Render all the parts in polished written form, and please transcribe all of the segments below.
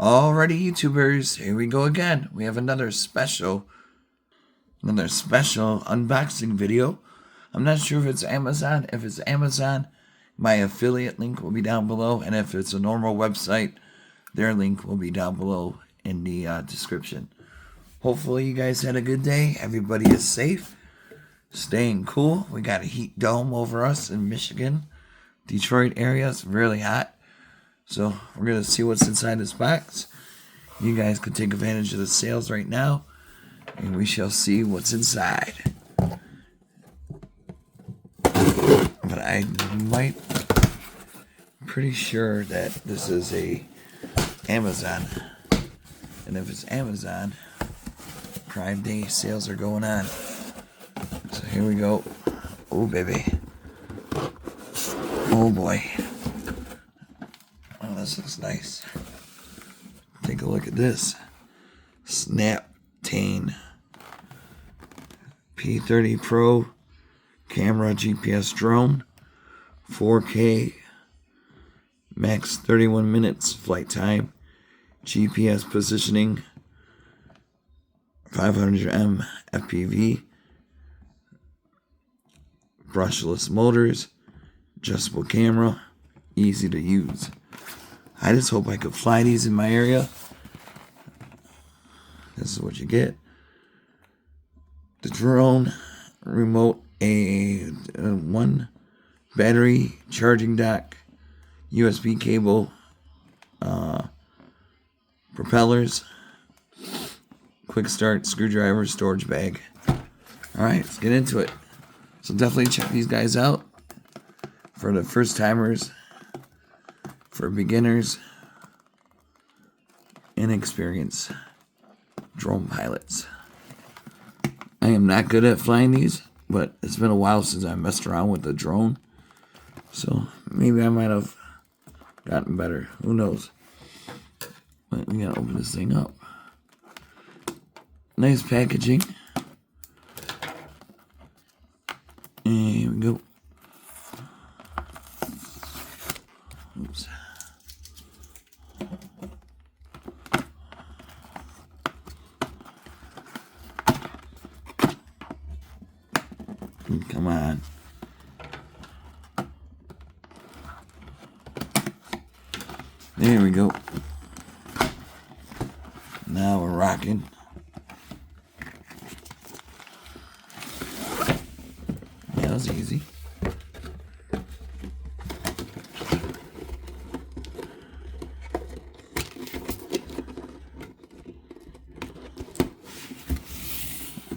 Alrighty, YouTubers, here we go again. We have another special unboxing video. I'm not sure if it's Amazon. If it's Amazon, my affiliate link will be down below, and if it's a normal website, their link will be down below in the description. Hopefully you guys had a good day. Everybody is safe, staying cool. We got a heat dome over us in Michigan, Detroit area. It's really hot. So we're going to see what's inside this box. You guys can take advantage of the sales right now, and we shall see what's inside. But I'm pretty sure that this is a Amazon. And if it's Amazon, Prime Day sales are going on. So here we go. Oh, baby. Oh, boy. Oh, this looks nice. Take a look at this. Snaptain P30 PRO camera GPS drone. 4K. Max 31 minutes flight time. GPS positioning. 500M FPV. Brushless motors. Adjustable camera. Easy to use. I just hope I could fly these in my area. This is what you get. The drone remote, one battery charging dock, USB cable, propellers, quick start, screwdriver, storage bag. Alright, let's get into it. So definitely check these guys out for the first timers, for beginners, inexperienced drone pilots. I am not good at flying these, but it's been a while since I messed around with the drone, so maybe I might have gotten better. Who knows? But we gotta open this thing up. Nice packaging. And here we go. Oops. Come on. There we go. Now we're rocking. Yeah, that was easy.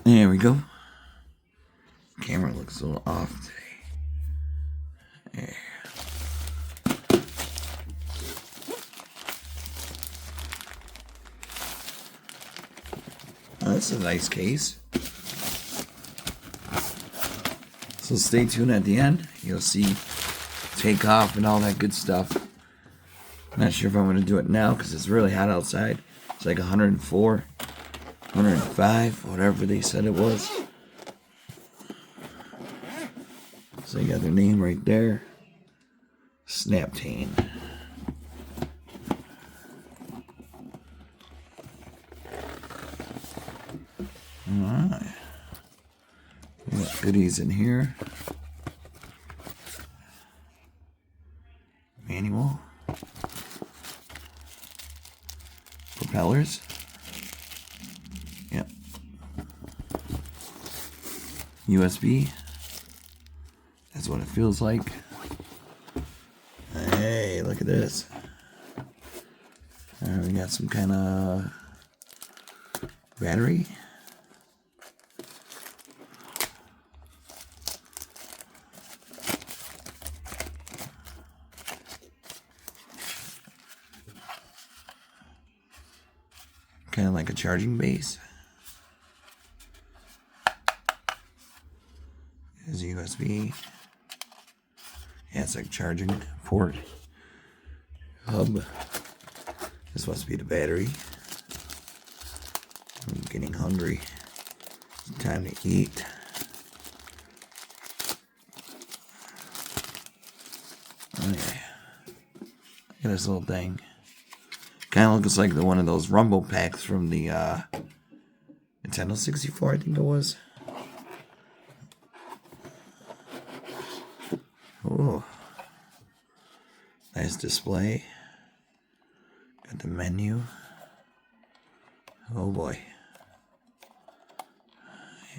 There we go. Camera looks a little off today. There. Oh, that's a nice case. So stay tuned at the end. You'll see takeoff and all that good stuff. Not sure if I'm going to do it now because it's really hot outside. It's like 104, 105, whatever they said it was. So you got their name right there. Snaptain. Alright. We got goodies in here. Manual. Propellers. Yep. USB. That's what it feels like. Hey, look at this. We got some kind of battery. Kind of like a charging base. There's a USB. Yeah, it's like charging port. Hub. This must be the battery. I'm getting hungry. It's time to eat. Okay. Look at this little thing. Kind of looks like one of those Rumble packs from the Nintendo 64, I think it was. Oh, nice display. Got the menu. Oh boy.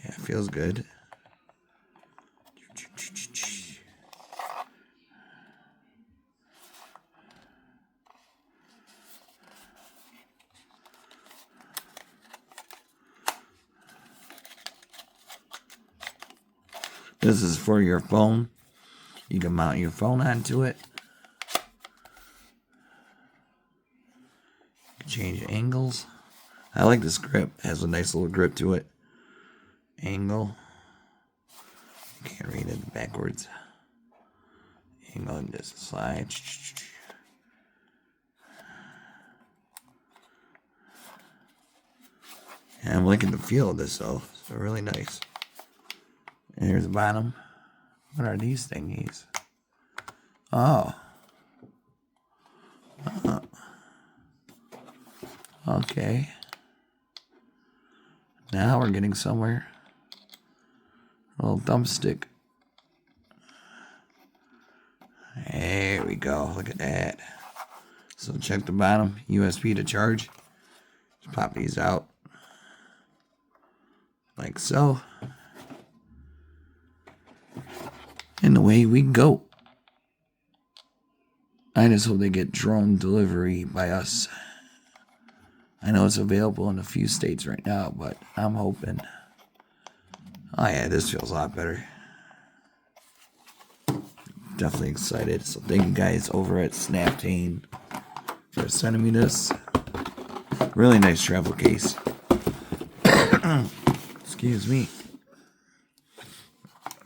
Yeah, it feels good. This is for your phone. You can mount your phone onto it. You can change angles. I like this grip. It has a nice little grip to it. Angle. Can't read it backwards. Angle and just slide. And I'm liking the feel of this though. It's really nice. And here's the bottom. What are these thingies? Oh. Okay. Now we're getting somewhere. A little thumbstick. There we go. Look at that. So check the bottom. USB to charge. Just pop these out. Like so. And away we go. I just hope they get drone delivery by us. I know it's available in a few states right now, but I'm hoping. Oh yeah, this feels a lot better. Definitely excited. So thank you guys over at Snaptain for sending me this. Really nice travel case. Excuse me.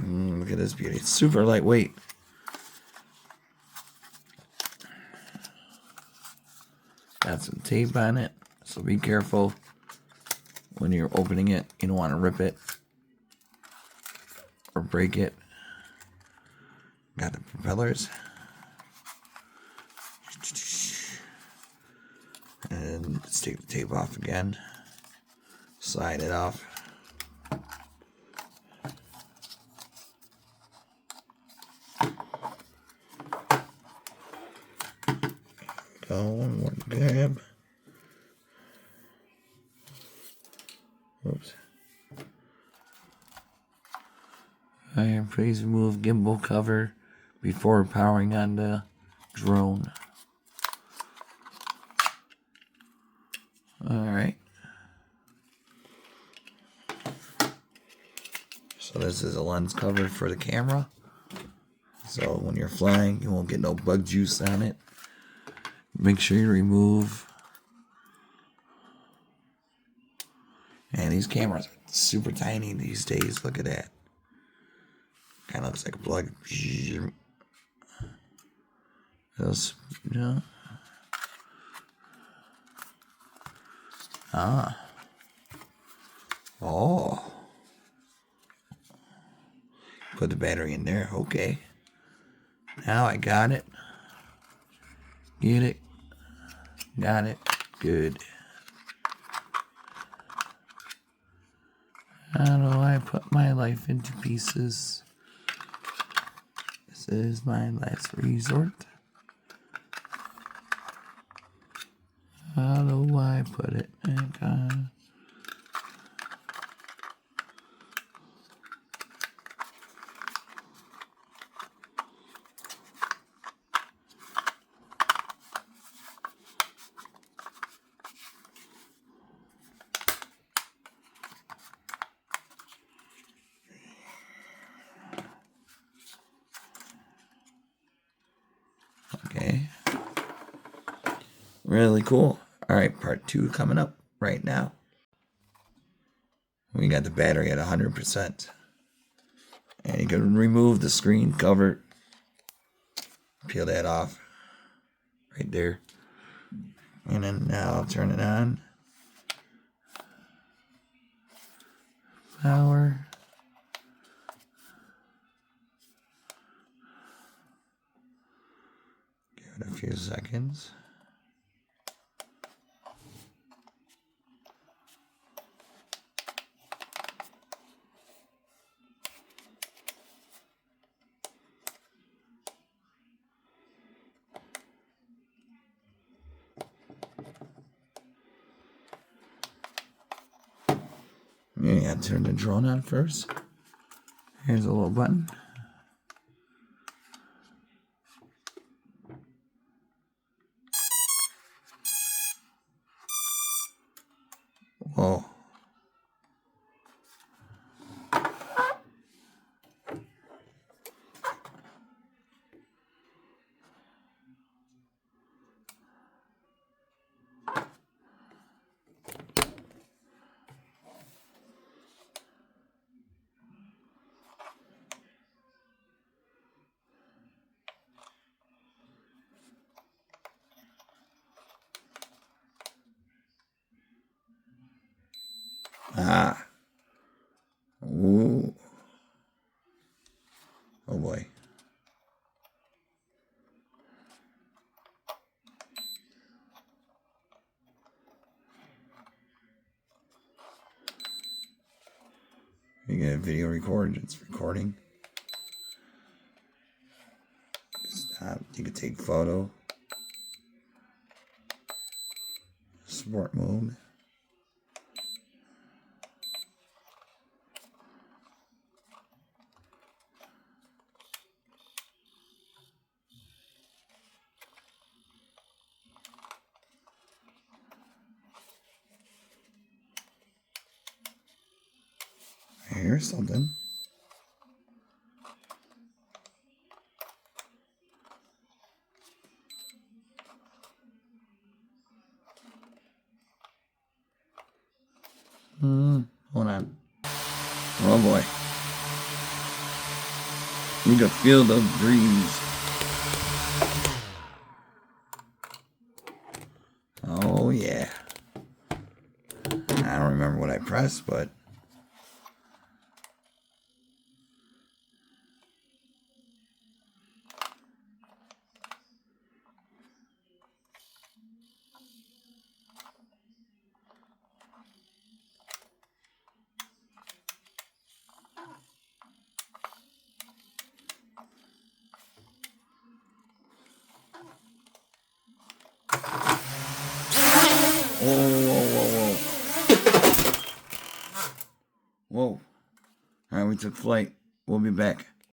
Look at this beauty. It's super lightweight. Got some tape on it, so be careful when you're opening it. You don't want to rip it or break it. Got the propellers. And let's take the tape off again. Slide it off. Go, one more grab. Oops. Please remove gimbal cover before powering on the drone. Alright. So this is a lens cover for the camera. So when you're flying, you won't get no bug juice on it. Make sure you remove. Man, these cameras are super tiny these days. Look at that. Kind of looks like a plug. This, yeah. Ah. Oh. Put the battery in there. Okay. Now I got it. Get it. Got it. Good. How do I put my life into pieces? This is my last resort. How do I put it in? Okay. Really cool. All right, part 2 coming up right now. We got the battery at 100%. And you can remove the screen cover. Peel that off. Right there. And then now I'll turn it on. Power. Give it a few seconds. You gotta turn the drone on first. Here's a little button. Whoa. Ah. Ooh. Oh boy. You get a video record, it's recording. Stop. You can take photo. Sport mode. Here's something. Hold on. Oh boy. You can feel the breeze. Oh yeah. I don't remember what I pressed, but whoa. Alright, we took flight. We'll be back.